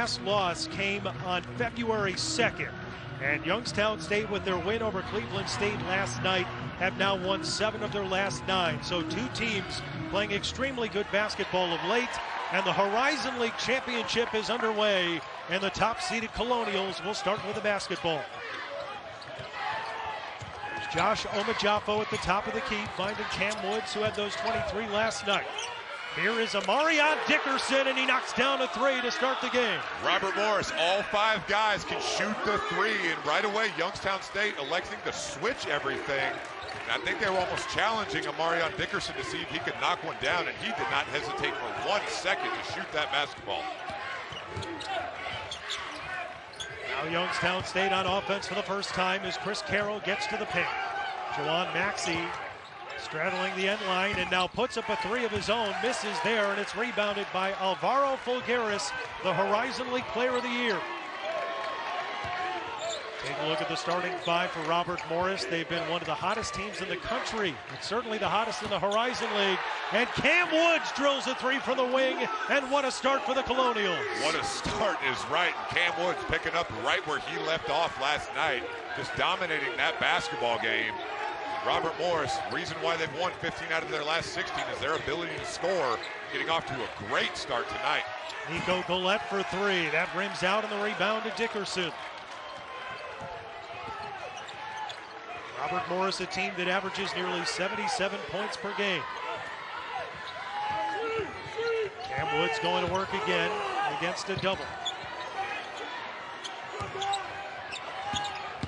last loss came on February 2nd. And Youngstown State, with their win over Cleveland State last night, have now won 7 of their last 9. So 2 teams playing extremely good basketball of late. And the Horizon League Championship is underway. And the top-seeded Colonials will start with the basketball. There's Josh Omajafo at the top of the key, finding Cam Woods, who had those 23 last night. Here is Amarion Dickerson, and he knocks down a 3 to start the game. Robert Morris, all 5 guys can shoot the 3, and right away Youngstown State electing to switch everything. And I think they were almost challenging Amarion Dickerson to see if he could knock one down, and he did not hesitate for 1 second to shoot that basketball. Now Youngstown State on offense for the first time as Chris Carroll gets to the paint. Jawan Maxey straddling the end line and now puts up a 3 of his own, misses there, and it's rebounded by Alvaro Fulgaris, the Horizon League Player of the Year. Take a look at the starting 5 for Robert Morris. They've been one of the hottest teams in the country, and certainly the hottest in the Horizon League. And Cam Woods drills a 3 from the wing, and what a start for the Colonials. What a start is right, and Cam Woods picking up right where he left off last night, just dominating that basketball game. Robert Morris, reason why they've won 15 out of their last 16 is their ability to score, getting off to a great start tonight. Nico Gillette for 3. That rims out, and the rebound to Dickerson. Robert Morris, a team that averages nearly 77 points per game. Cam Woods going to work again against a double.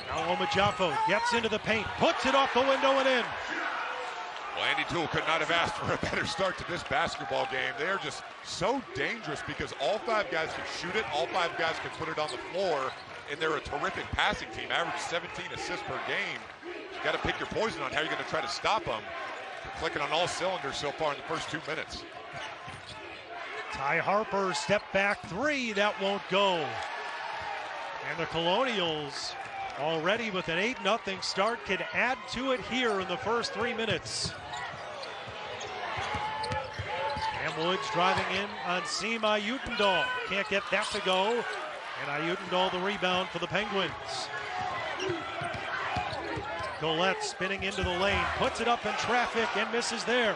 Now Omajafo gets into the paint, puts it off the window and in. Well, Andy Toole could not have asked for a better start to this basketball game. They are just so dangerous because all 5 guys can shoot it, all 5 guys can put it on the floor, and they're a terrific passing team, average 17 assists per game. You got to pick your poison on how you're going to try to stop them. They're clicking on all cylinders so far in the first 2 minutes. Ty Harper, step back 3, that won't go. And the Colonials, already with an 8-0 start, can add to it here in the first 3 minutes. Cam Woods driving in on Sima Ayutendal. Can't get that to go. And Ayutendal the rebound for the Penguins. Gillette spinning into the lane, puts it up in traffic and misses there.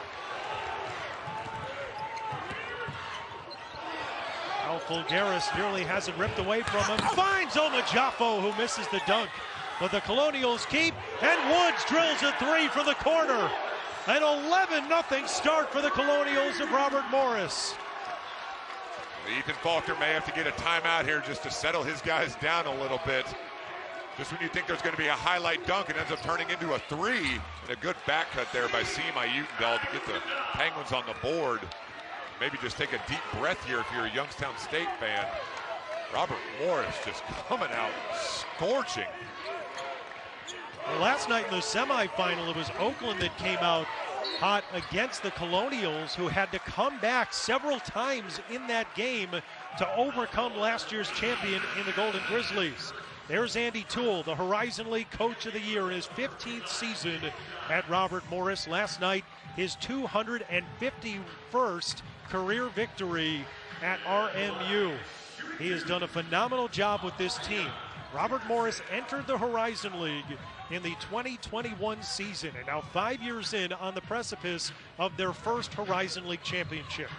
Now Fulgaris nearly has it ripped away from him. Finds Omajafo, who misses the dunk. But the Colonials keep, and Woods drills a 3 from the corner. An 11-0 start for the Colonials of Robert Morris. Ethan Faulkner may have to get a timeout here just to settle his guys down a little bit. Just when you think there's going to be a highlight dunk, it ends up turning into a 3. And a good back cut there by Sima Ayutendal to get the Penguins on the board. Maybe just take a deep breath here if you're a Youngstown State fan. Robert Morris just coming out scorching. Well, last night in the semifinal, it was Oakland that came out hot against the Colonials, who had to come back several times in that game to overcome last year's champion in the Golden Grizzlies. There's Andy Toole, the Horizon League Coach of the Year in his 15th season at Robert Morris. Last night, his 251st career victory at RMU. He has done a phenomenal job with this team. Robert Morris entered the Horizon League in the 2021 season, and now 5 years in, on the precipice of their first Horizon League championship.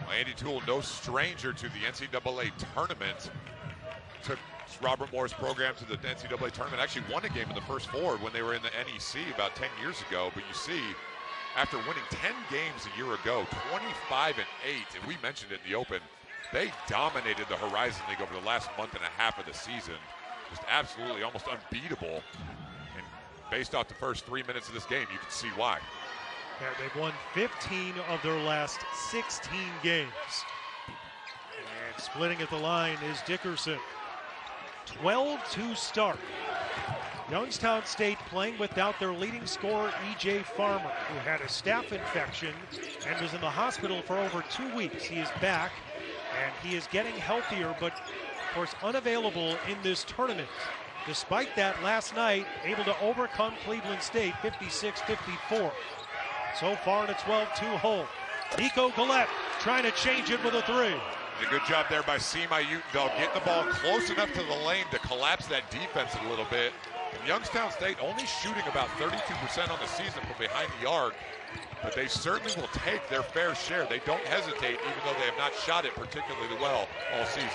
Well, Andy Toole, no stranger to the NCAA tournament. Took Robert Morris' program to the NCAA tournament. Actually won a game in the first 4 when they were in the NEC about 10 years ago. But you see, after winning 10 games a year ago, 25-8, and we mentioned it in the open, they dominated the Horizon League over the last month and a half of the season. Just absolutely almost unbeatable. And based off the first 3 minutes of this game, you can see why. Yeah, they've won 15 of their last 16 games. And splitting at the line is Dickerson. 12-2 start. Youngstown State playing without their leading scorer, E.J. Farmer, who had a staph infection and was in the hospital for over 2 weeks. He is back, and he is getting healthier, but of course unavailable in this tournament. Despite that, last night, able to overcome Cleveland State 56-54. So far in a 12-2 hole. Nico Gillette trying to change it with a 3. A good job there by Sima Utenveld, getting the ball close enough to the lane to collapse that defense a little bit. And Youngstown State only shooting about 32% on the season from behind the arc, but they certainly will take their fair share. They don't hesitate, even though they have not shot it particularly well all season.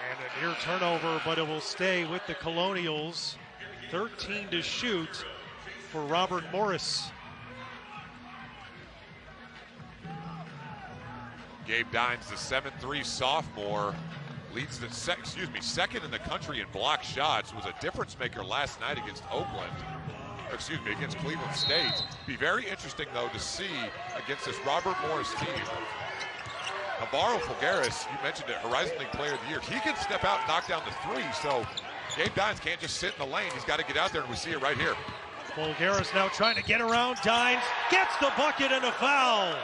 And a near turnover, but it will stay with the Colonials. 13 to shoot for RobertMorris. Gabe Dines, the 7'3" sophomore, leads the second in the country in block shots. Was a difference maker last night against against Cleveland State. Be very interesting though to see against this RobertMorris team. Navarro Fulgaris, you mentioned it, Horizon League Player of the Year. He can step out and knock down the three, so Gabe Dines can't just sit in the lane. He's got to get out there, and we see it right here. Fulgaris now trying to get around Dines, gets the bucket and a foul.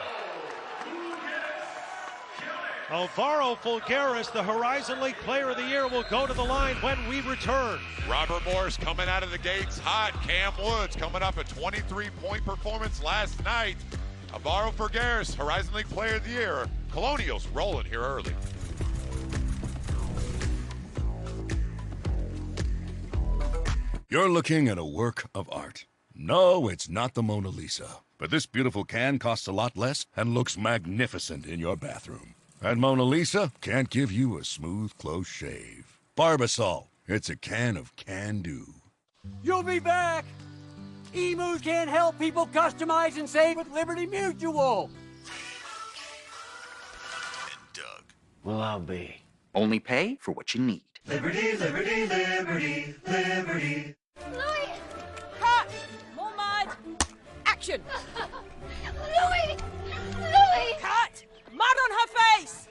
Alvaro Fulgaris, the Horizon League Player of the Year, will go to the line when we return. RobertMorris coming out of the gates hot. Cam Woods coming off a 23-point performance last night. Alvaro Fulgaris, Horizon League Player of the Year. Colonials rolling here early. You're looking at a work of art. No, it's not the Mona Lisa. But this beautiful can costs a lot less and looks magnificent in your bathroom. And Mona Lisa can't give you a smooth, close shave. Barbasol, it's a can of can-do. You'll be back! Emu can help people customize and save with Liberty Mutual. And Doug. Well, I'll be. Only pay for what you need. Liberty, liberty, liberty, liberty. Louis! Cut! More mud! Action! Louis! Louis! Cut! Mud on her face!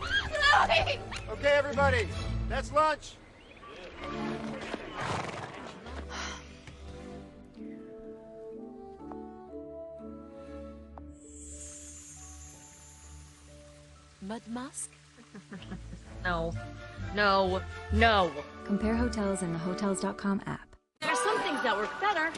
Louis! Okay, everybody, that's lunch. Mud mask? No. No. No. Compare hotels in the Hotels.com app. There's some things that work better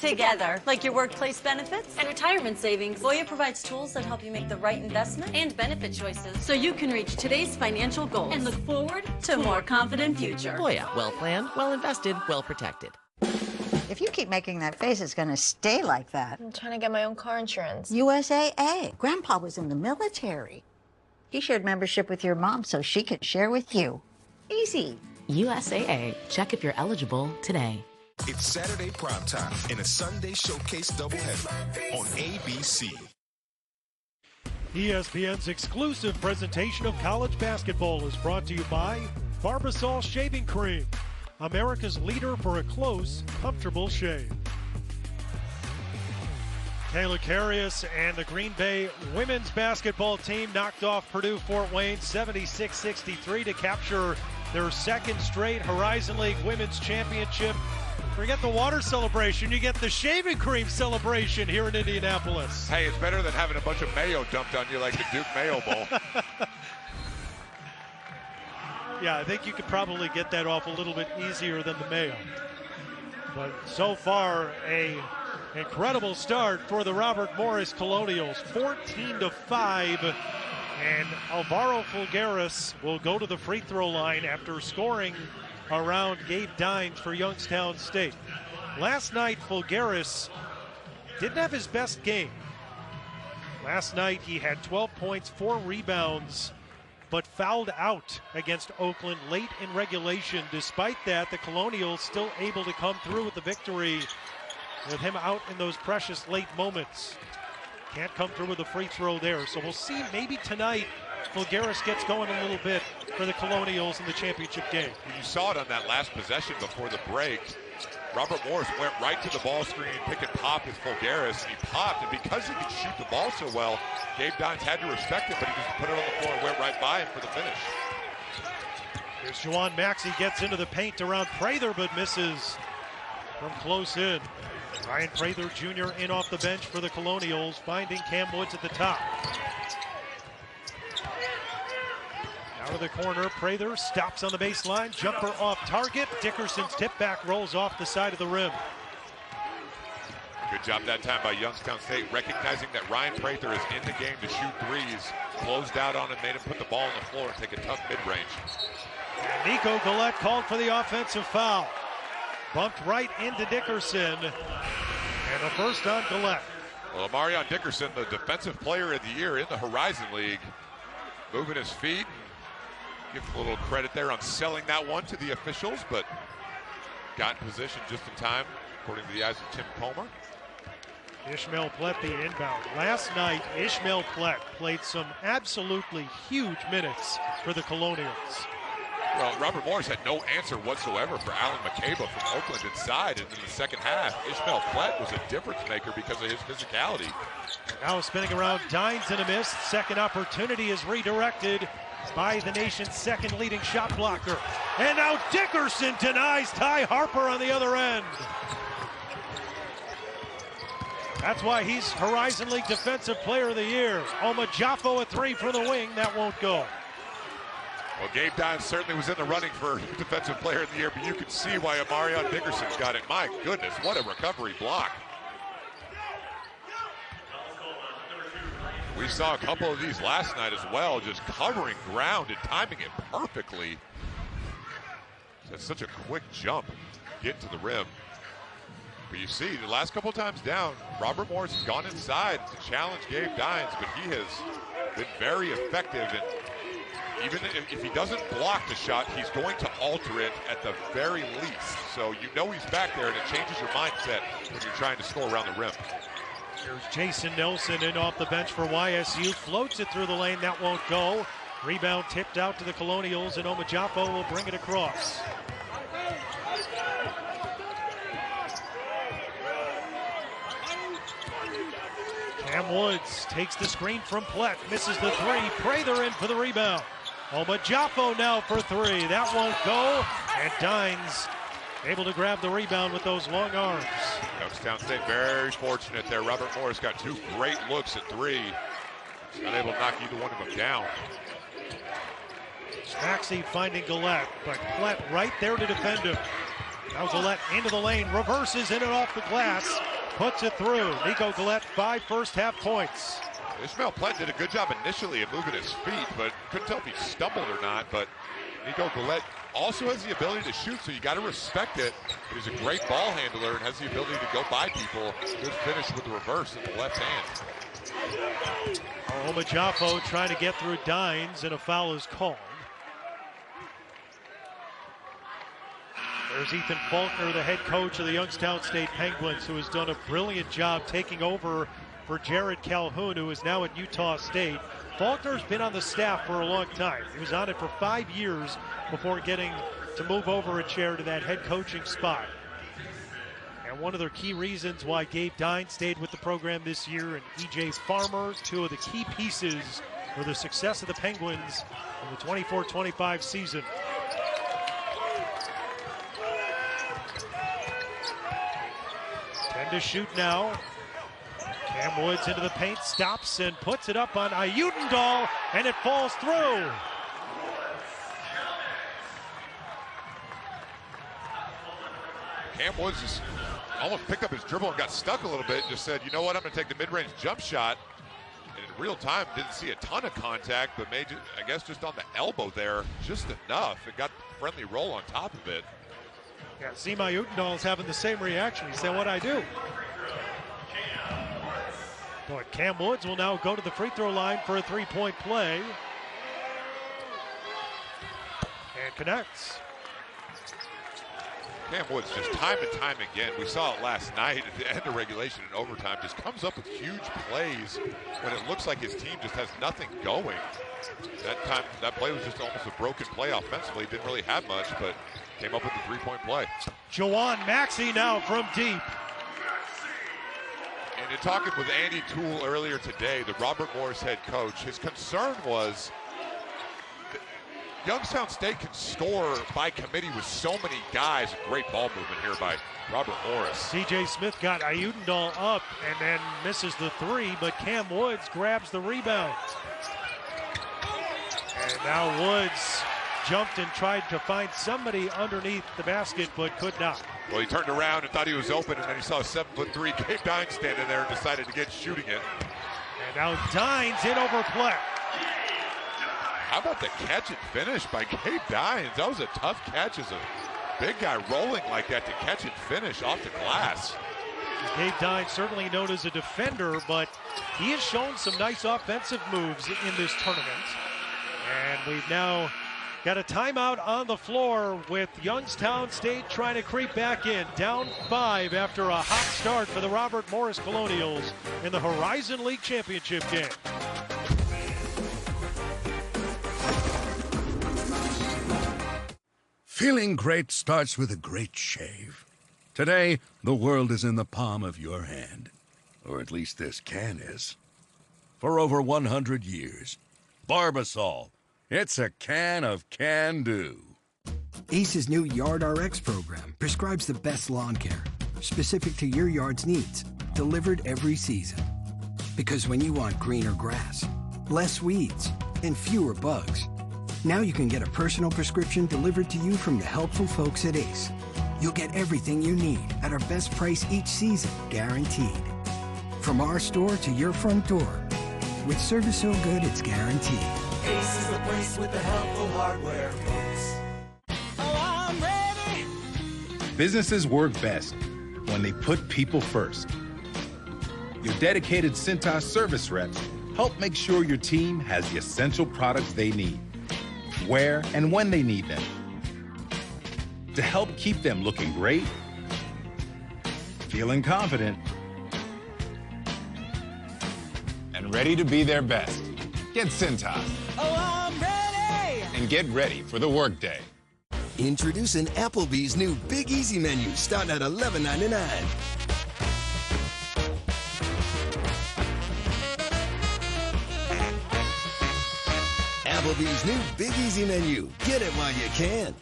together, like your workplace benefits and retirement savings. Voya provides tools that help you make the right investment And benefit choices. so you can reach today's financial goals And look forward to a more confident future. Voya, well planned, well invested, well protected. If you keep making that face, it's going to stay like that. I'm trying to get my own car insurance. USAA. Grandpa was in the military. He shared membership with your mom so she could share with you. Easy. USAA. Check if you're eligible today. It's Saturday primetime in a Sunday showcase doubleheader on ABC. ESPN's exclusive presentation of college basketball is brought to you by Barbasol Shaving Cream, America's leader for a close, comfortable shave. Kayla Carius and the Green Bay women's basketball team knocked off Purdue Fort Wayne 76-63 to capture their second straight Horizon League Women's Championship. Forget the water celebration, you get the shaving cream celebration here in Indianapolis. Hey, it's better than having a bunch of mayo dumped on you like the Duke Mayo Bowl. Yeah, I think you could probably get that off a little bit easier than the mayo. But so far, a incredible start for the RobertMorris Colonials, 14-5. And Alvaro Fulgaris will go to the free throw line after scoring around Gabe Dines for Youngstown State. Last night, Fulgaris didn't have his best game. Last night, he had 12 points, 4 rebounds, but fouled out against Oakland late in regulation. Despite that, the Colonials still able to come through with the victory with him out in those precious late moments. Can't come through with a free throw there. So we'll see maybe tonight Fulgaris gets going a little bit for the Colonials in the championship game. You saw it on that last possession before the break. RobertMorris went right to the ball screen, pick and pop with Fulgaris, and he popped. And because he could shoot the ball so well, Gabe Dines had to respect it, but he just put it on the floor and went right by him for the finish. Here's Juwan Maxey, gets into the paint around Prather, but misses from close in. Ryan Prather Jr. in off the bench for the Colonials, finding Cam Woods at the top. Out of the corner, Prather stops on the baseline, jumper off target. Dickerson's tip back rolls off the side of the rim. Good Good job that time by Youngstown State, recognizing that Ryan Prather is in the game to shoot threes. Closed out on him, made him put the ball on the floor and take a tough mid-range. Nico Gillette called for the offensive foul. Bumped right into Dickerson. And the first on Gillette. Well, Amarion Dickerson, the defensive player of the year in the Horizon League, moving his feet. Give a little credit there on selling that one to the officials, but got in position just in time, according to the eyes of Tim Comer. Ishmael Plett the inbound. Last night, Ishmael Plett played some absolutely huge minutes for the Colonials. Well, Robert Morris had no answer whatsoever for Alan McCabe from Oakland inside, and in the second half, Ishmael Plett was a difference maker because of his physicality. Now spinning around, Dines in a miss. Second opportunity is redirected by the nation's second leading shot blocker. And now Dickerson denies Ty Harper on the other end. That's why he's Horizon League Defensive Player of the Year. Oma Jaffo a three from the wing, that won't go. Well, Gabe Dines certainly was in the running for Defensive Player of the Year, but you can see why Amarion Dickerson got it. My goodness, what a recovery block. We saw a couple of these last night as well, just covering ground and timing it perfectly. That's such a quick jump, get to the rim. But you see, the last couple of times down, Robert Morris has gone inside to challenge Gabe Dines, but he has been very effective. And even if he doesn't block the shot, he's going to alter it at the very least. So you know he's back there, and it changes your mindset when you're trying to score around the rim. Here's Jason Nelson in off the bench for YSU. Floats it through the lane, that won't go. Rebound tipped out to the Colonials, and Oma Jaffo will bring it across. Cam Woods takes the screen from Plett, misses the three. Prather in for the rebound. Oma Jaffo now for three. That won't go. And Dines able to grab the rebound with those long arms. Youngstown State very fortunate there. Robert Morris got two great looks at three. He's not able to knock either one of them down. Maxey finding Gillette, but Plett right there to defend him. Now Gillette into the lane, reverses in and off the glass. Puts it through. Nico Gillette, 5 first half points. Ishmael Plett did a good job initially of moving his feet, but couldn't tell if he stumbled or not. But Nico Gillette also has the ability to shoot, so you got to respect it. But he's a great ball handler and has the ability to go by people. Good finish with the reverse in the left hand. Oma Jaffo trying to get through Dines, and a foul is called. There's Ethan Faulkner, the head coach of the Youngstown State Penguins, who has done a brilliant job taking over for Jared Calhoun, who is now at Utah State. Faulkner's been on the staff for a long time. He was on it for 5 years before getting to move over a chair to that head coaching spot. And one of their key reasons why Gabe Dines stayed with the program this year, and E.J. Farmer, two of the key pieces for the success of the Penguins in the 24-25 season. To shoot now. Cam Woods into the paint, stops and puts it up on Ayudendal, and it falls through. Cam Woods just almost picked up his dribble and got stuck a little bit, just said, you know what, I'm going to take the mid-range jump shot. And in real time, didn't see a ton of contact, but made, I guess, just on the elbow there, just enough. It got the friendly roll on top of it. Yeah, Zema Ayudendal is having the same reaction. He said, what'd I do? But Cam Woods will now go to the free throw line for a three-point play. And connects. Cam Woods just time and time again, we saw it last night at the end of regulation and overtime, just comes up with huge plays when it looks like his team just has nothing going. That time, that play was just almost a broken play offensively. Didn't really have much, but came up with the three-point play. Jawan Maxey now from deep. And in talking with Andy Toole earlier today, the Robert Morris head coach, his concern was that Youngstown State can score by committee with so many guys. Great ball movement here by Robert Morris. C.J. Smith got Ayudendal up and then misses the three, but Cam Woods grabs the rebound. And now Woods jumped and tried to find somebody underneath the basket, but could not. Well, he turned around and thought he was open, and then he saw 7'3" Gabe Dines standing there and decided to get shooting it. And now Dines in over play. How about the catch and finish by Gabe Dines? That was a tough catch as a big guy rolling like that to catch and finish off the glass. Gabe Dines certainly known as a defender, but he has shown some nice offensive moves in this tournament. And we've now got a timeout on the floor with Youngstown State trying to creep back in. Down 5 after a hot start for the Robert Morris Colonials in the Horizon League Championship game. Feeling great starts with a great shave. Today, the world is in the palm of your hand. Or at least this can is. For over 100 years, Barbasol. It's a can of can-do. ACE's new Yard RX program prescribes the best lawn care, specific to your yard's needs, delivered every season. Because when you want greener grass, less weeds, and fewer bugs, now you can get a personal prescription delivered to you from the helpful folks at ACE. You'll get everything you need at our best price each season, guaranteed. From our store to your front door, with service so good it's guaranteed. Ace is the place with the helpful hardware, folks. Oh, I'm ready. Businesses work best when they put people first. Your dedicated Cintas service reps help make sure your team has the essential products they need, where and when they need them, to help keep them looking great, feeling confident, and ready to be their best. Get Cintas. Oh, I'm ready. And get ready for the workday. Introducing Applebee's new Big Easy menu, starting at $11.99. Applebee's new Big Easy menu. Get it while you can.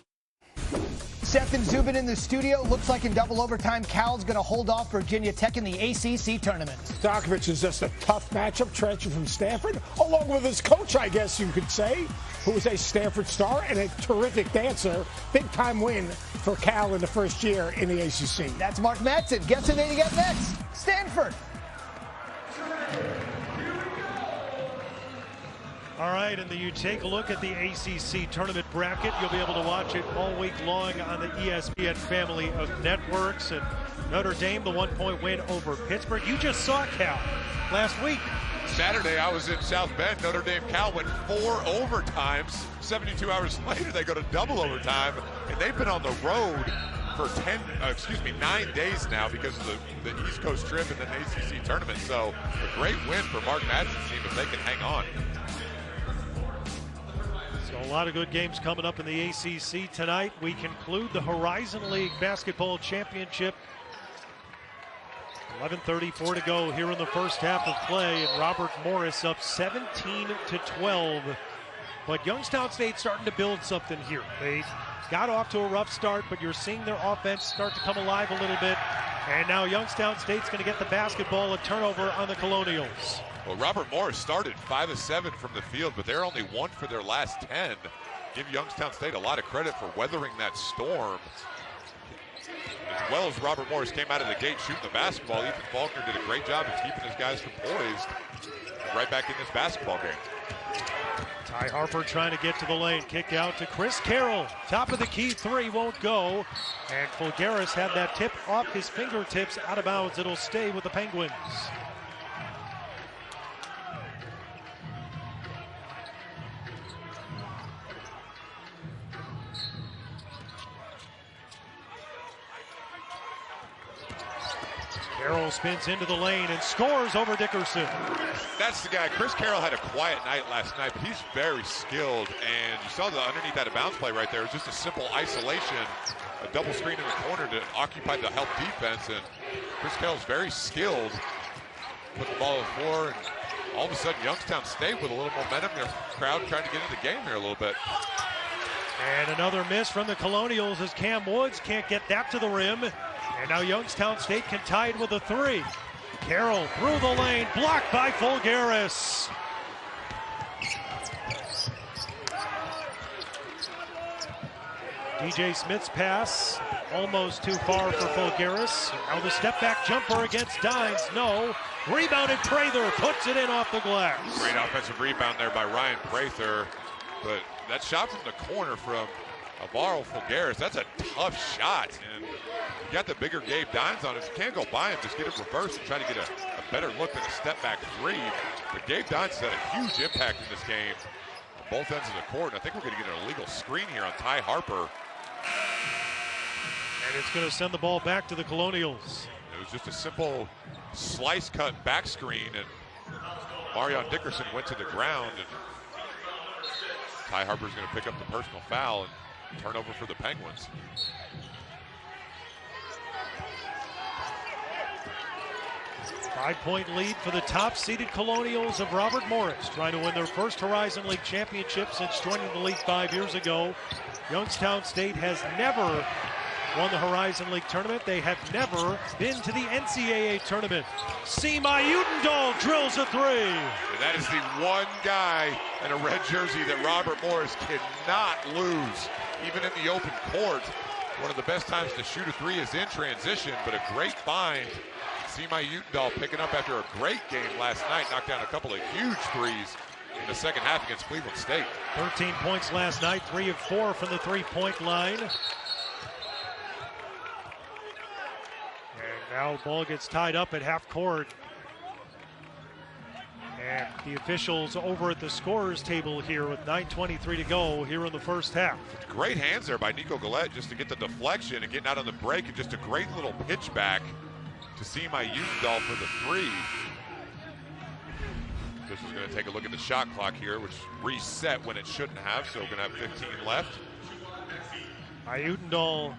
Seth and Zubin in the studio. Looks like in double overtime, Cal's going to hold off Virginia Tech in the ACC tournament. Stokovich is just a tough matchup, transfer from Stanford, along with his coach, I guess you could say, who is a Stanford star and a terrific dancer. Big-time win for Cal in the first year in the ACC. That's Mark Madsen. Guess who they get next? Stanford. All right, and then you take a look at the ACC tournament bracket. You'll be able to watch it all week long on the ESPN family of networks. And Notre Dame, the 1-point win over Pittsburgh. You just saw Cal last week. Saturday, I was in South Bend. Notre Dame Cal went 4 overtimes. 72 hours later, they go to double overtime, and they've been on the road for 9 days now because of the East Coast trip and then the ACC tournament. So a great win for Mark Madsen's team if they can hang on. So a lot of good games coming up in the ACC tonight. We conclude the Horizon League Basketball Championship. 11:34 to go here in the first half of play, and Robert Morris up 17-12. But Youngstown State starting to build something here. They got off to a rough start, but you're seeing their offense start to come alive a little bit. And now Youngstown State's going to get the basketball, a turnover on the Colonials. Well, Robert Morris started 5 of 7 from the field, but they're only 1 for their last 10. Give Youngstown State a lot of credit for weathering that storm. As well as Robert Morris came out of the gate shooting the basketball, Ethan Faulkner did a great job of keeping his guys poised. Right back in this basketball game. Ty Harper trying to get to the lane. Kick out to Chris Carroll. Top of the key, 3 won't go. And Fulgaris had that tip off his fingertips, out of bounds. It'll stay with the Penguins. Carroll spins into the lane and scores over Dickerson. That's the guy. Chris Carroll had a quiet night last night, but he's very skilled. And you saw the underneath that bounce play right there. It was just a simple isolation, a double screen in the corner to occupy the help defense. And Chris Carroll's very skilled. Put the ball on the floor, and all of a sudden Youngstown State with a little momentum. Their crowd trying to get into the game here a little bit. And another miss from the Colonials as Cam Woods can't get that to the rim. And now Youngstown State can tie it with a 3. Carroll through the lane, blocked by Fulgaris. DJ Smith's pass, almost too far for Fulgaris. Now the step-back jumper against Dines, no. Rebounded Prather, puts it in off the glass. Great offensive rebound there by Ryan Prather, but that shot from the corner from Alvaro Fulgaris, that's a tough shot. And you got the bigger Gabe Dines on it. You can't go by him, just get it reversed and try to get a better look than a step-back three. But Gabe Dines had a huge impact in this game on both ends of the court. And I think we're going to get an illegal screen here on Ty Harper. And it's going to send the ball back to the Colonials. It was just a simple slice cut back screen, and Marion Dickerson went to the ground, and Ty Harper's going to pick up the personal foul and turnover for the Penguins. Five-point lead for the top-seeded Colonials of Robert Morris, trying to win their first Horizon League championship since joining the league 5 years ago. Youngstown State has never won the Horizon League tournament. They have never been to the NCAA tournament. Sima Utendahl drills a three. And that is the one guy in a red jersey that Robert Morris cannot lose, even in the open court. One of the best times to shoot a three is in transition, but a great find. Sima Utendahl picking up after a great game last night, knocked down a couple of huge threes in the second half against Cleveland State. 13 points last night, 3 of 4 from the three-point line. Now the ball gets tied up at half court. And the officials over at the scorer's table here with 9:23 to go here in the first half. Great hands there by Nico Gillette just to get the deflection and getting out on the break, and just a great little pitch back to Sima Utendahl for the three. This is going to take a look at the shot clock here, which reset when it shouldn't have, so we're going to have 15 left. Utendahl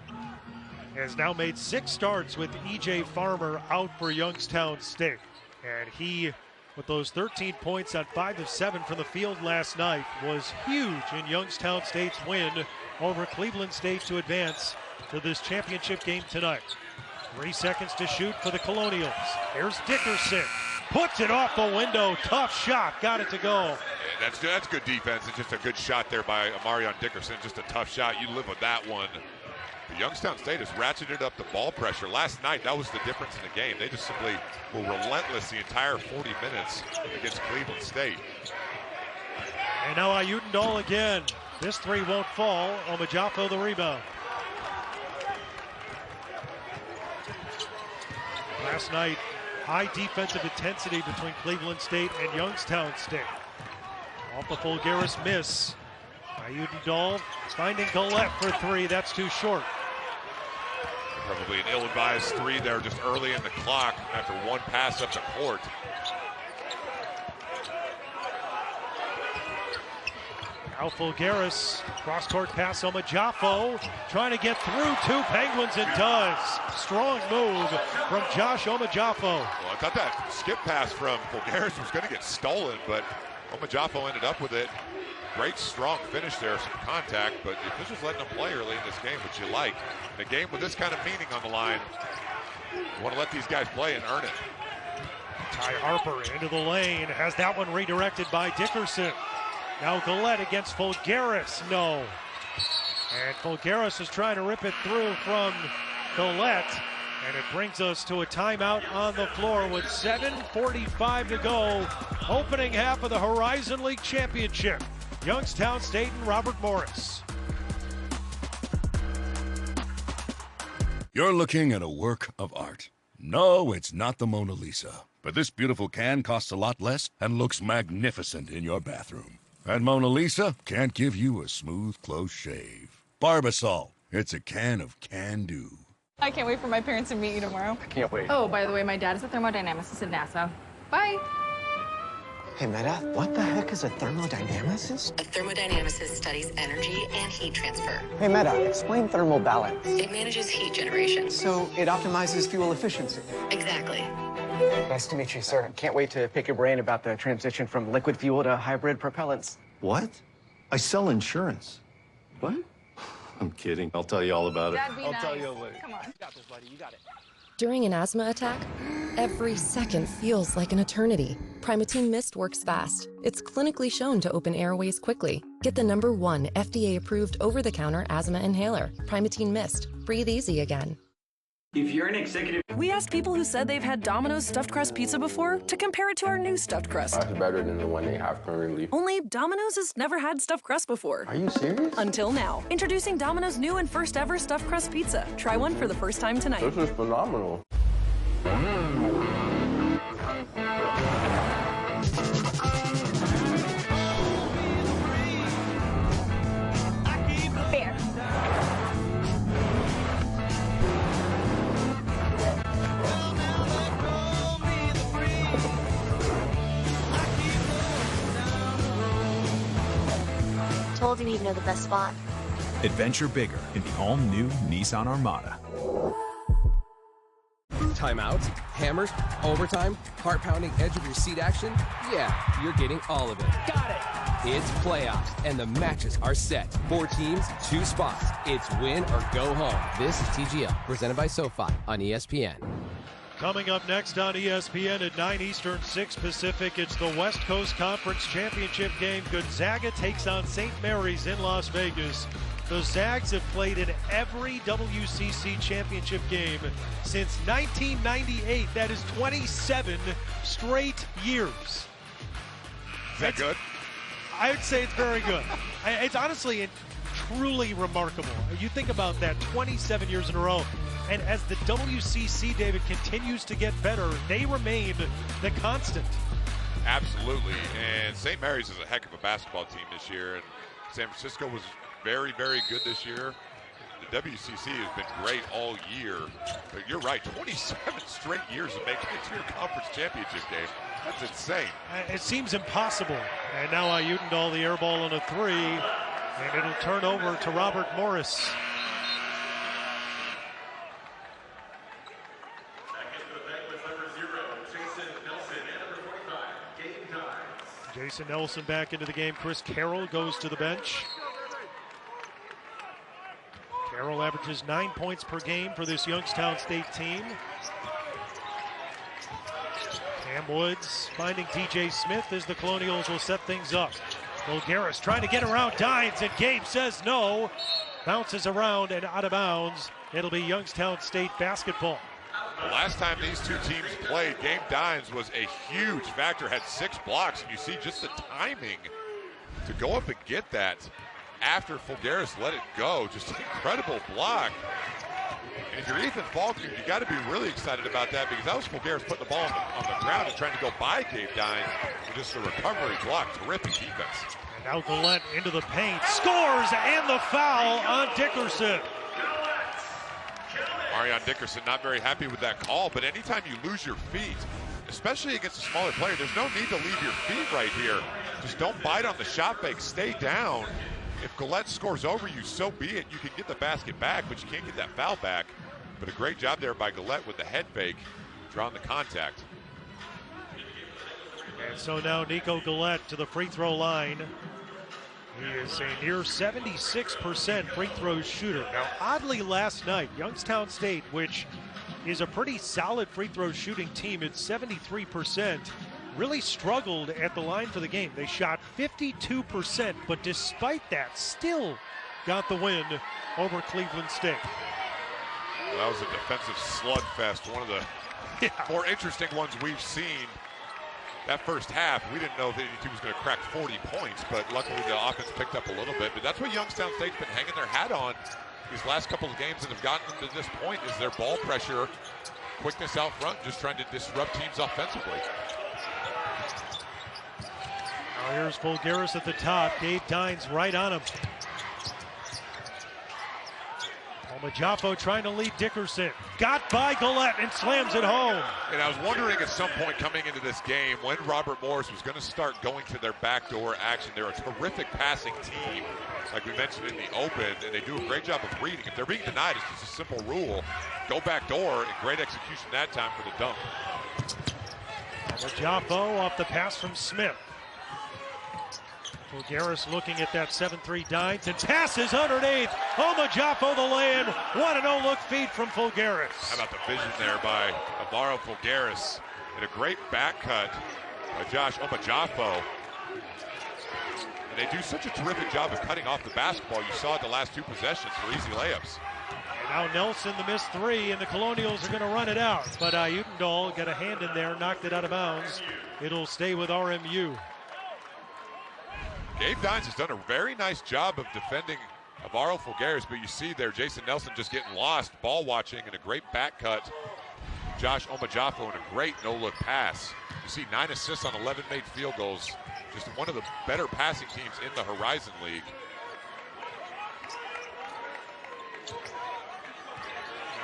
has now made 6 starts with E.J. Farmer out for Youngstown State. And he, with those 13 points on 5 of 7 from the field last night, was huge in Youngstown State's win over Cleveland State to advance to this championship game tonight. 3 seconds to shoot for the Colonials. Here's Dickerson. Puts it off the window. Tough shot. Got it to go. Yeah, that's good defense. It's just a good shot there by Marion Dickerson. Just a tough shot. You live with that one. But Youngstown State has ratcheted up the ball pressure. Last night, that was the difference in the game. They just simply were relentless the entire 40 minutes against Cleveland State. And now Utendahl again. This three won't fall. Omajafo the rebound. Last night, high defensive intensity between Cleveland State and Youngstown State. Off the Fulgaris miss. Utendahl finding Gillette for 3. That's too short. Probably an ill-advised three there just early in the clock after one pass up the court. Now Fulgaris, cross-court pass on Omajafo, trying to get through 2 Penguins and does. Strong move from Josh Omajafo. Well, I thought that skip pass from Fulgaris was going to get stolen, but Omajafo ended up with it. Great strong finish there, some contact, but the officials letting them play early in this game, which you like. In a game with this kind of meaning on the line, you want to let these guys play and earn it. Ty Harper into the lane, has that one redirected by Dickerson. Now Gillette against Fulgaris, no. And Fulgaris is trying to rip it through from Gillette, and it brings us to a timeout on the floor with 7:45 to go. Opening half of the Horizon League Championship. Youngstown State and Robert Morris. You're looking at a work of art. No, it's not the Mona Lisa. But this beautiful can costs a lot less and looks magnificent in your bathroom. And Mona Lisa can't give you a smooth, close shave. Barbasol, it's a can of can-do. I can't wait for my parents to meet you tomorrow. I can't wait. Oh, by the way, my dad is a thermodynamicist at NASA. Bye. Hey, Meta, what the heck is a thermodynamicist? A thermodynamicist studies energy and heat transfer. Hey, Meta, explain thermal balance. It manages heat generation. So it optimizes fuel efficiency. Exactly. Nice to meet you, sir. Can't wait to pick your brain about the transition from liquid fuel to hybrid propellants. What? I sell insurance. What? I'm kidding. I'll tell you all about it. Dad, be I'll nice. tell you later. Come on. You got this, buddy. You got it. During an asthma attack, every second feels like an eternity. Primatene Mist works fast. It's clinically shown to open airways quickly. Get the #1 FDA-approved over-the-counter asthma inhaler. Primatene Mist. Breathe easy again. If you're an executive... We asked people who said they've had Domino's stuffed crust pizza before to compare it to our new stuffed crust. That's better than the one they have currently. Only Domino's has never had stuffed crust before. Are you serious? Until now. Introducing Domino's new and first ever stuffed crust pizza. Try one for the first time tonight. This is phenomenal. Fair. Told you he'd know the best spot. Adventure bigger in the all-new Nissan Armada. Timeouts, hammers, overtime, heart-pounding edge-of-your-seat action. Yeah, you're getting all of it. Got it. It's playoffs, and the matches are set. 4 teams, 2 spots. It's win or go home. This is TGL, presented by SoFi on ESPN. Coming up next on ESPN at 9 Eastern, 6 Pacific, it's the West Coast Conference Championship game. Gonzaga takes on St. Mary's in Las Vegas. The Zags have played in every WCC championship game since 1998. That is 27 straight years. Is that good? I would say it's very good. It's honestly truly remarkable. You think about that, 27 years in a row. And as the WCC, David, continues to get better, they remain the constant. Absolutely. And St. Mary's is a heck of a basketball team this year. And San Francisco was very, very good this year. The WCC has been great all year. But you're right, 27 straight years of making it to your conference championship game. That's insane. It seems impossible. And now Ayudendal, the air ball on a 3. And it'll turn over to RobertMorris. Jason Nelson back into the game. Chris Carroll goes to the bench. Carroll averages 9 points per game for this Youngstown State team. Cam Woods finding TJ Smith as the Colonials will set things up. Bulgaris trying to get around Dines, and Gabe says no. Bounces around and out of bounds. It'll be Youngstown State basketball. The last time these two teams played, Gabe Dines was a huge factor, had 6 blocks, and you see just the timing to go up and get that after Fulgaris let it go. Just an incredible block. And if you're Ethan Faulkner, you got to be really excited about that, because that was Fulgaris putting the ball on the ground and trying to go by Gabe Dines with just a recovery block. Terrific defense. And now Gillette into the paint, scores, and the foul on Dickerson. Marion Dickerson not very happy with that call, but anytime you lose your feet, especially against a smaller player, there's no need to leave your feet right here. Just don't bite on the shot fake, stay down. If Gillette scores over you, so be it. You can get the basket back, but you can't get that foul back. But a great job there by Gillette with the head fake, drawing the contact. And so now Nico Gillette to the free throw line. He is a near 76% free throw shooter. Now, oddly, last night, Youngstown State, which is a pretty solid free throw shooting team at 73%, really struggled at the line for the game. They shot 52%, but despite that, still got the win over Cleveland State. Well, that was a defensive slugfest, one of the more interesting ones we've seen. That first half, we didn't know if any team was going to crack 40 points, but luckily the offense picked up a little bit. But that's what Youngstown State's been hanging their hat on these last couple of games that have gotten them to this point, is their ball pressure, quickness out front, just trying to disrupt teams offensively. Now here's Fulgaris at the top. Gabe Dines right on him. Majafo trying to lead Dickerson. Got by Gillette and slams it home. And I was wondering at some point coming into this game when RobertMorris was going to start going to their backdoor action. They're a terrific passing team, like we mentioned in the open, and they do a great job of reading. If they're being denied, it's just a simple rule. Go backdoor, and great execution that time for the dunk. Majafo off the pass from Smith. Fulgaris looking at that 7-3 Dines and passes underneath. Omajafo the lay-in. What a no-look feed from Fulgaris. How about the vision there by Alvaro Fulgaris? And a great back cut by Josh Omajafo. And they do such a terrific job of cutting off the basketball. You saw it the last two possessions for easy layups. And now Nelson the missed three, and the Colonials are going to run it out. But Utendahl got a hand in there, knocked it out of bounds. It'll stay with RMU. Gabe Dines has done a very nice job of defending Alvaro Fulgaris, but you see there Jason Nelson just getting lost, ball watching, and a great back cut. Josh Omajafo and a great no-look pass. You see 9 assists on 11 made field goals. Just one of the better passing teams in the Horizon League.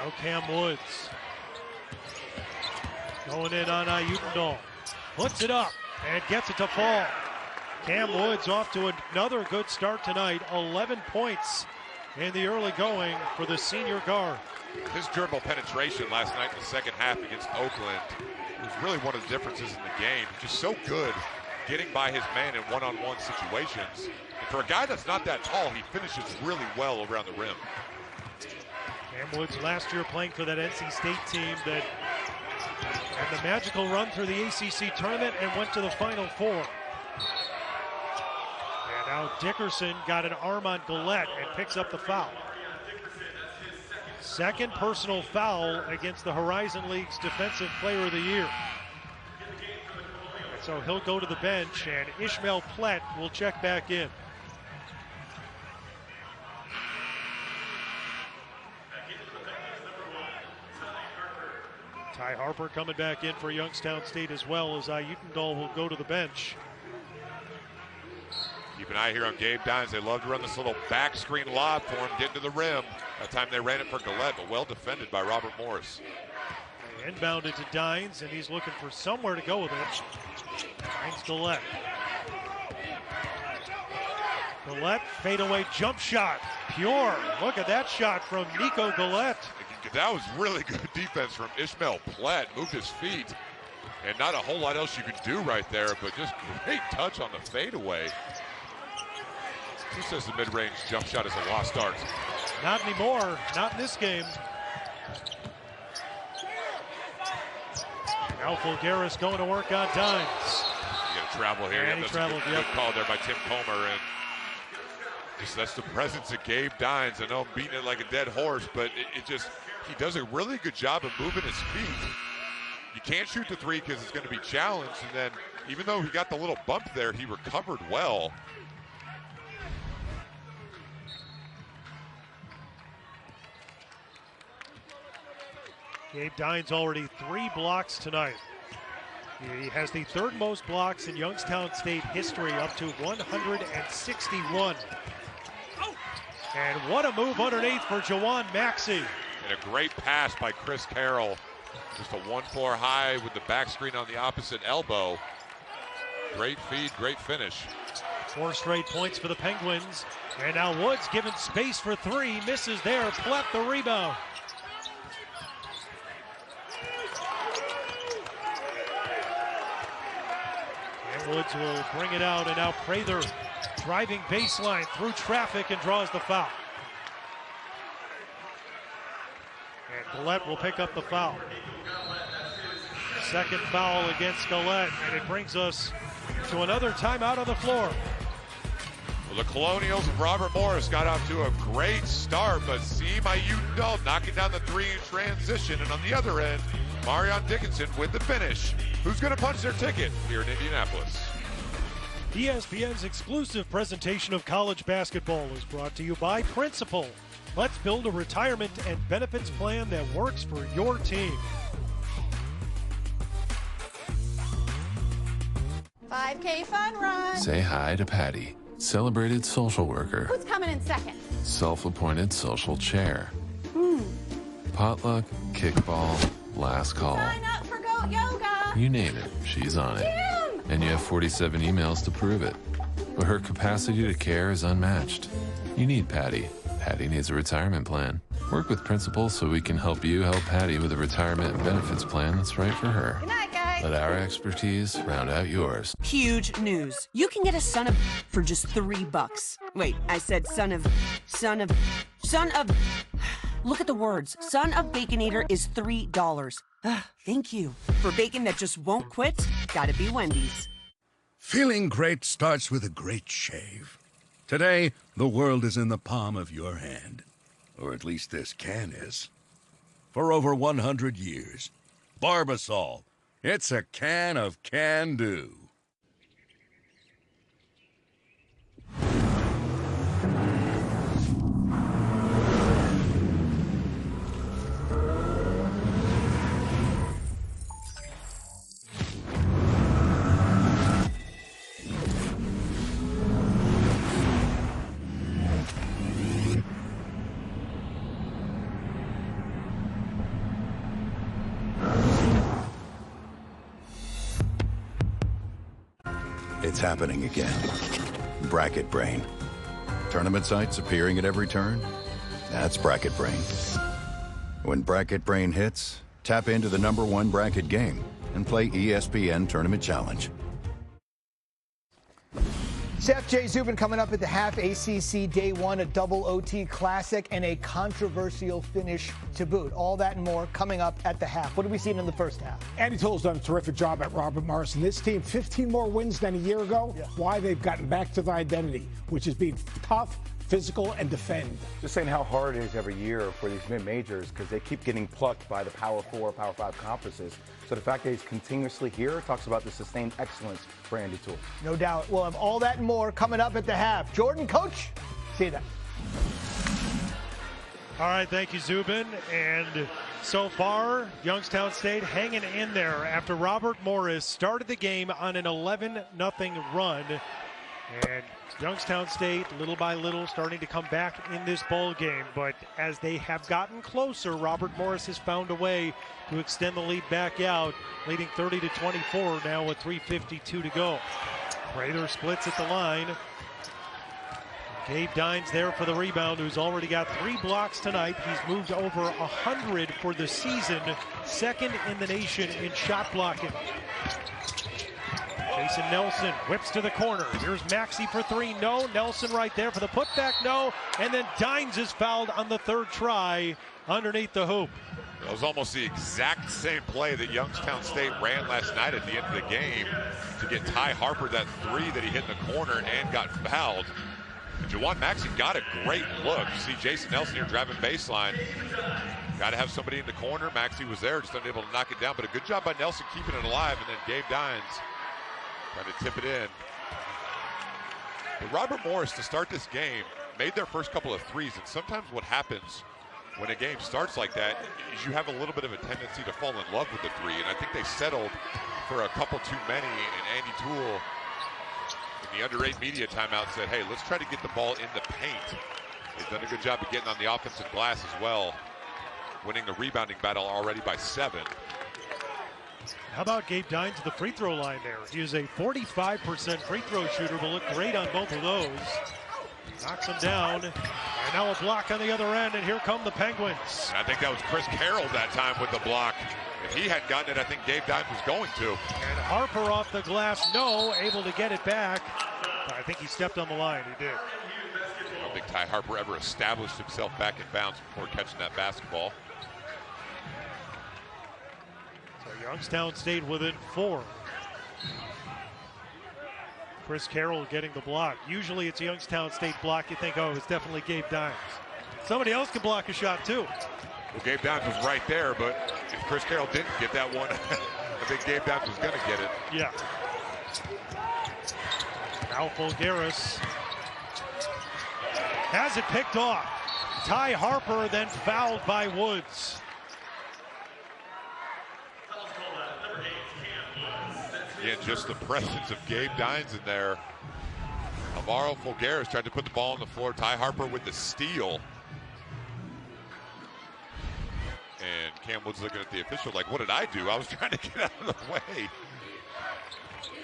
Now Cam Woods. Going in on Utendahl. Puts it up and gets it to fall. Cam Woods off to another good start tonight. 11 points in the early going for the senior guard. His dribble penetration last night in the second half against Oakland was really one of the differences in the game. Just so good getting by his man in one-on-one situations. And for a guy that's not that tall, he finishes really well around the rim. Cam Woods last year playing for that NC State team that had the magical run through the ACC tournament and went to the Final Four. And now Dickerson got an arm on Gillette and picks up the foul. Second personal foul against the Horizon League's Defensive Player of the Year. And so he'll go to the bench, and Ishmael Plett will check back in. Ty Harper coming back in for Youngstown State as well, as Utendahl will go to the bench. Keep an eye here on Gabe Dines. They love to run this little back screen lob for him, getting to the rim. That time they ran it for Gillette, but well defended by RobertMorris. They inbounded to Dines, and he's looking for somewhere to go with it. Dines Gillette. Gillette, fadeaway jump shot. Pure. Look at that shot from Nico Gillette. That was really good defense from Ishmael Plett. Moved his feet. And not a whole lot else you could do right there, but just great touch on the fadeaway. Who says the mid-range jump shot is a lost art? Not anymore. Not in this game. Now Fulgaris going to work on Dines. You got to travel here. And he traveled, good call there by Tim Comer. And just that's the presence of Gabe Dines. I know I'm beating it like a dead horse, but it just, he does a really good job of moving his feet. You can't shoot the three because it's going to be challenged. And then even though he got the little bump there, he recovered well. Gabe Dines already 3 blocks tonight. He has the third most blocks in Youngstown State history, up to 161. And what a move underneath for Jawan Maxey. And a great pass by Chris Carroll. Just a 1-4 high with the back screen on the opposite elbow. Great feed, great finish. 4 straight points for the Penguins. And now Woods given space for 3, misses there, Plett the rebound. And Woods will bring it out, and now Prather driving baseline through traffic and draws the foul. And Gillette will pick up the foul. Second foul against Gillette, and it brings us to another timeout on the floor. Well, the Colonials of RobertMorris got off to a great start, but Sima Utendahl knocking down the 3 in transition, and on the other end, Marion Dickinson with the finish. Who's going to punch their ticket here in Indianapolis? ESPN's exclusive presentation of college basketball is brought to you by Principal. Let's build a retirement and benefits plan that works for your team. 5K fun run. Say hi to Patty, celebrated social worker. Who's coming in second? Self-appointed social chair. Potluck, kickball, last call. Sign up for Goat Yoga. You name it, she's on it. And you have 47 emails to prove it. But her capacity to care is unmatched. You need Patty. Patty needs a retirement plan. Work with Principal so we can help you help Patty with a retirement and benefits plan that's right for her. Good night, guys. Let our expertise round out yours. Huge news. You can get a son of for just $3. Wait, I said son of. Look at the words. Son of Baconator is $3. Thank you. For bacon that just won't quit, gotta be Wendy's. Feeling great starts with a great shave. Today, the world is in the palm of your hand. Or at least this can is. For over 100 years, Barbasol. It's a can of can-do. It's happening again. Bracket Brain. Tournament sites appearing at every turn? That's Bracket Brain. When Bracket Brain hits, tap into the #1 bracket game and play ESPN Tournament Challenge. Chef Jay Zubin coming up at the half. ACC Day 1, a double OT classic, and a controversial finish to boot. All that and more coming up at the half. What have we seen in the first half? Andy Toole's done a terrific job at RobertMorris, and this team, 15 more wins than a year ago. Yeah. Why? They've gotten back to their identity, which is being tough, physical, and defend. Just saying how hard it is every year for these mid-majors because they keep getting plucked by the Power 4, Power 5 conferences. So the fact that he's continuously here talks about the sustained excellence for Andy Toole. No doubt. We'll have all that and more coming up at the half. Jordan, Coach, see you then. All right, thank you, Zubin. And so far, Youngstown State hanging in there after RobertMorris started the game on an 11-0 run. And Youngstown State, little by little, starting to come back in this ball game. But as they have gotten closer, RobertMorris has found a way to extend the lead back out, leading 30-24 now with 3:52 to go. Prather splits at the line. Gabe Dines there for the rebound, who's already got 3 blocks tonight. He's moved over 100 for the season, second in the nation in shot blocking. Jason Nelson whips to the corner. Here's Maxey for 3. No. Nelson right there for the putback. No. And then Dines is fouled on the 3rd try underneath the hoop. It was almost the exact same play that Youngstown State ran last night at the end of the game to get Ty Harper that 3 that he hit in the corner and got fouled. And Jawan Maxey got a great look. You see Jason Nelson here driving baseline. Got to have somebody in the corner. Maxey was there, just unable to knock it down. But a good job by Nelson keeping it alive. And then Gabe Dines trying to tip it in. But RobertMorris, to start this game, made their first couple of threes. And sometimes what happens when a game starts like that is you have a little bit of a tendency to fall in love with the 3. And I think they settled for a couple too many. And Andy Toole, in the under 8 media timeout, said, hey, let's try to get the ball in the paint. He's done a good job of getting on the offensive glass as well, winning the rebounding battle already by 7. How about Gabe Dines at the free throw line there? He is a 45% free throw shooter, but looked great on both of those. Knocks him down, and now a block on the other end, and here come the Penguins. And I think that was Chris Carroll that time with the block. If he hadn't gotten it, I think Gabe Dines was going to. And Harper off the glass, no, able to get it back. I think he stepped on the line, he did. I don't think Ty Harper ever established himself back in bounds before catching that basketball. Youngstown State within 4. Chris Carroll getting the block. Usually it's a Youngstown State block. You think, oh, it's definitely Gabe Dines. Somebody else can block a shot too. Well, Gabe Dines was right there, but if Chris Carroll didn't get that one, I think Gabe Dines was going to get it. Yeah. Now Fulgaris has it picked off. Ty Harper then fouled by Woods. Again, just the presence of Gabe Dines in there. Alvaro Fulgaris tried to put the ball on the floor. Ty Harper with the steal. And Cam Woods looking at the official like, what did I do? I was trying to get out of the way.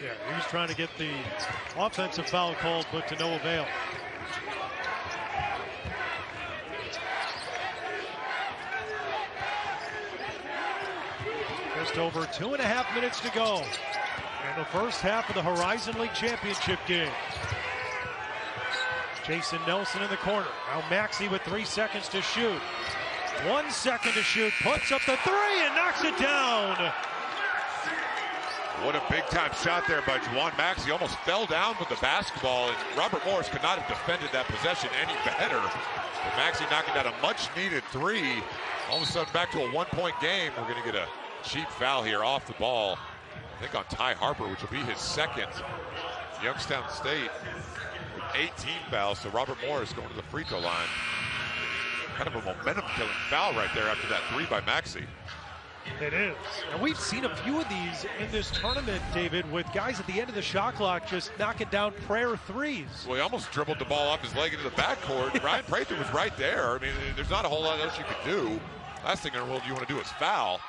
Yeah, he was trying to get the offensive foul called, but to no avail. Just over 2.5 minutes to go in the first half of the Horizon League Championship game. Jason Nelson in the corner. Now Maxey with 3 seconds to shoot. 1 second to shoot. Puts up the three and knocks it down. What a big-time shot there by Juwan Maxey. Almost fell down with the basketball, and Robert-Morris could not have defended that possession any better. But Maxey knocking down a much-needed three. All of a sudden, back to a one-point game. We're going to get a cheap foul here off the ball. I think on Ty Harper, which will be his second. Youngstown State with 18 fouls, so Robert-Morris going to the free throw line. Kind of a momentum-killing foul right there after that three by Maxey. It is. And we've seen a few of these in this tournament, David, with guys at the end of the shot clock just knocking down prayer threes. Well, he almost dribbled the ball off his leg into the backcourt. Ryan Prather was right there. I mean, there's not a whole lot else you could do. Last thing in the world you want to do is foul.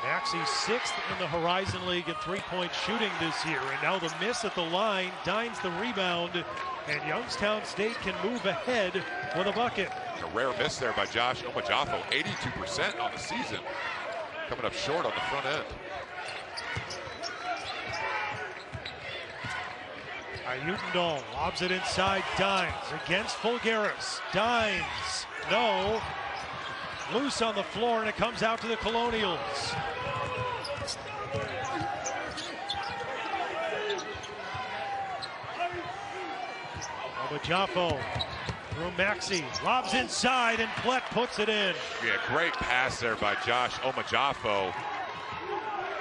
Maxey 6th in the Horizon League in three-point shooting this year. And now the miss at the line, Dines the rebound, and Youngstown State can move ahead with a bucket. A rare miss there by Josh Omajafo, 82% on the season. Coming up short on the front end. Ayutendall lobs it inside Dines against Fulgaris. Dines, no. Loose on the floor, and it comes out to the Colonials. Omajafo through Maxey, lobs inside, and Plett puts it in. Yeah, great pass there by Josh Omajafo.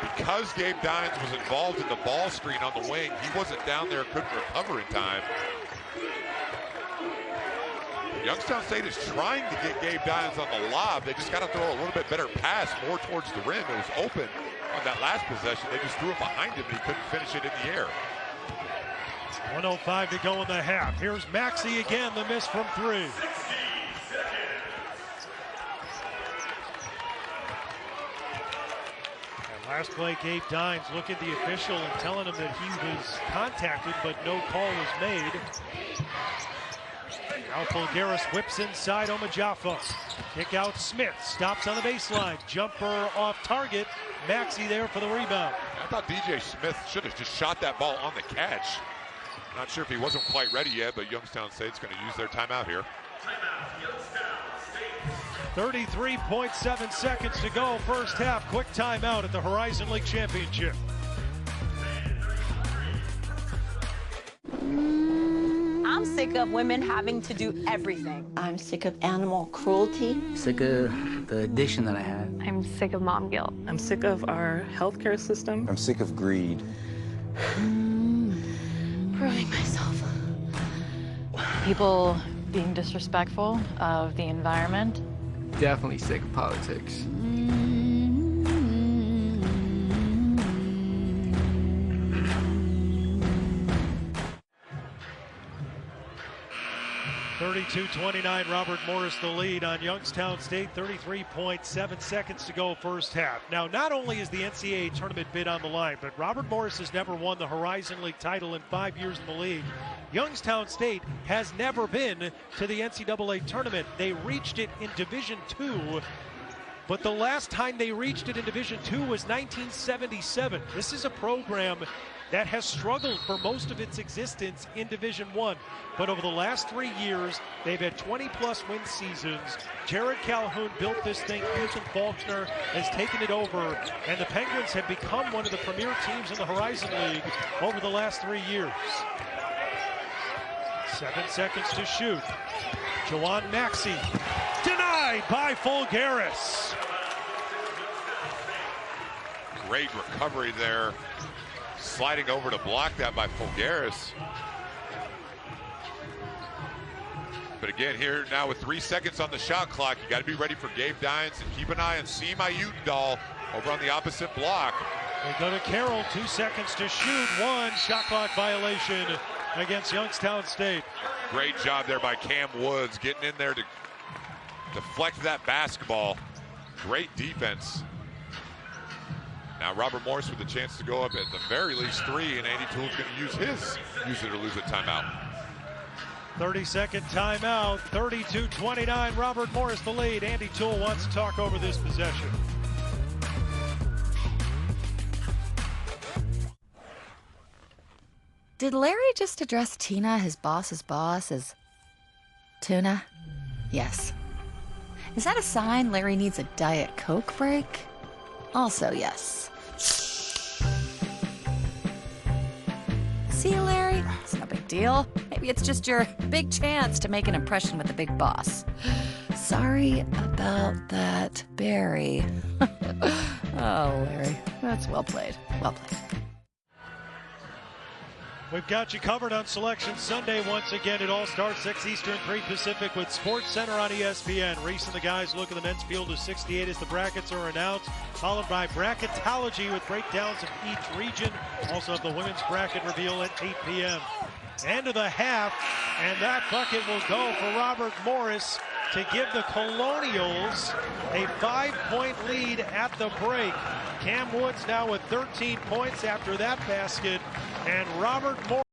Because Gabe Dines was involved in the ball screen on the wing, he wasn't down there, couldn't recover in time. Youngstown State is trying to get Gabe Dines on the lob. They just got to throw a little bit better pass more towards the rim. It was open on that last possession. They just threw it behind him, and he couldn't finish it in the air. 1:05 to go in the half. Here's Maxey again, the miss from three. And last play, Gabe Dines looking at the official and telling him that he was contacted, but no call was made. Now Fulgaris whips inside Omajafo. Kick out Smith, stops on the baseline. Jumper off target. Maxey there for the rebound. I thought DJ Smith should have just shot that ball on the catch. Not sure if he wasn't quite ready yet, but Youngstown State's going to use their timeout here. 33.7 seconds to go, first half. Quick timeout at the Horizon League Championship. I'm sick of women having to do everything. I'm sick of animal cruelty. Sick of the addiction that I have. I'm sick of mom guilt. I'm sick of our healthcare system. I'm sick of greed. Proving myself. People being disrespectful of the environment. Definitely sick of politics. 32-29, Robert-Morris the lead on Youngstown State. 33.7 seconds to go first half. Now, not only is the NCAA tournament bid on the line, but Robert-Morris has never won the Horizon League title in 5 years in the league. Youngstown State has never been to the NCAA tournament. They reached it in Division II, but the last time they reached it in Division II was 1977. This is a program that has struggled for most of its existence in Division I. But over the last 3 years, they've had 20-plus win seasons. Jared Calhoun built this thing. Ethan Faulkner has taken it over. And the Penguins have become one of the premier teams in the Horizon League over the last 3 years. 7 seconds to shoot. Juwan Maxey denied by Fulgaris. Great recovery there. Sliding over to block that by Fulgaris. But again, here now with 3 seconds on the shot clock, you got to be ready for Gabe Dines and keep an eye on Seem Ayutendall over on the opposite block. They go to Carroll, 2 seconds to shoot. 1 shot clock violation against Youngstown State. Great job there by Cam Woods getting in there to deflect that basketball. Great defense. Now Robert-Morris with a chance to go up at the very least 3, and Andy Toole's going to use it or lose it timeout. 30-second timeout, 32-29, Robert Morris the lead. Andy Toole wants to talk over this possession. Did Larry just address Tina, his boss's boss, as tuna? Yes. Is that a sign Larry needs a Diet Coke break? Also, yes. See, Larry? It's no big deal. Maybe it's just your big chance to make an impression with the big boss. Sorry about that, Barry. Oh, Larry. That's well played. Well played. We've got you covered on Selection Sunday once again. It all starts 6 Eastern, 3 Pacific with Sports Center on ESPN. Reese and the guys look at the men's field of 68 as the brackets are announced, followed by bracketology with breakdowns of each region. Also have the women's bracket reveal at 8 p.m. End of the half, and that bucket will go for Robert Morris to give the Colonials a 5-point lead at the break. Cam Woods now with 13 points after that basket, and Robert Morris